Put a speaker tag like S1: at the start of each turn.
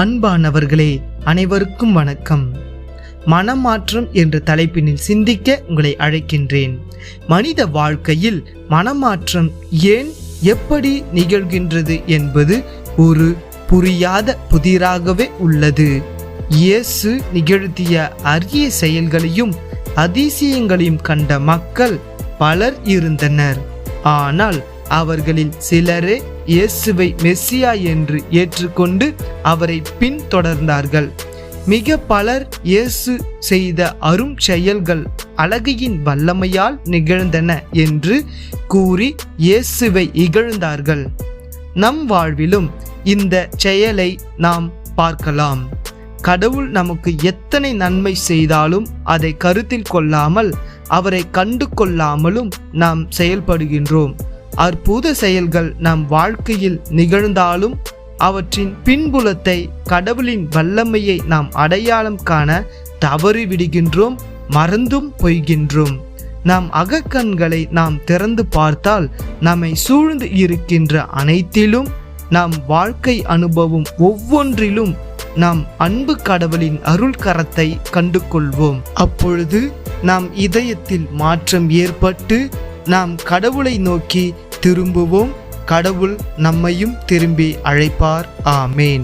S1: அன்பானவர்களே, அனைவருக்கும் வணக்கம். மனமாற்றம் என்ற தலைப்பினில் சிந்திக்க உங்களை அழைக்கின்றேன். மனித வாழ்க்கையில் மனமாற்றம் ஏன், எப்படி நிகழ்கின்றது என்பது ஒரு புரியாத புதிராகவே உள்ளது. இயேசு நிகழ்த்திய அரிய செயல்களையும் அதிசயங்களையும் கண்ட மக்கள் பலர் இருந்தனர். ஆனால் அவர்களில் சிலரே இயேசுவை மெசியா என்று ஏற்றுக்கொண்டு அவரை பின்தொடர்ந்தார்கள். மிக பலர் இயேசு செய்த அரும் செயல்கள் அழகையின் வல்லமையால் நிகழ்ந்தன என்று கூறி இயேசுவை இகழ்ந்தார்கள். நம் வாழ்விலும் இந்த செயலை நாம் பார்க்கலாம். கடவுள் நமக்கு எத்தனை நன்மை செய்தாலும் அதை கருத்தில் கொள்ளாமல், அவரை கண்டு கொள்ளாமலும் நாம் செயல்படுகின்றோம். அற்புத செயல்கள் நம் வாழ்க்கையில் நிகழ்ந்தாலும் அவற்றின் பின்புலத்தை, கடவுளின் வல்லமையை நாம் அடையாளம் காண தவறிவிடுகின்றோம், மறந்தும் போய்கின்றோம். நம் அகக்கண்களை நாம் திறந்து பார்த்தால் நம்மை சூழ்ந்து இருக்கின்ற அனைத்திலும், நம் வாழ்க்கை அனுபவம் ஒவ்வொன்றிலும் நாம் அன்பு கடவுளின் அருள் கரத்தை கண்டு கொள்வோம். அப்பொழுது நம் இதயத்தில் மாற்றம் ஏற்பட்டு நாம் கடவுளை நோக்கி திரும்புவோம். கடவுள் நம்மையும் திரும்பி அழைப்பார். ஆமேன்.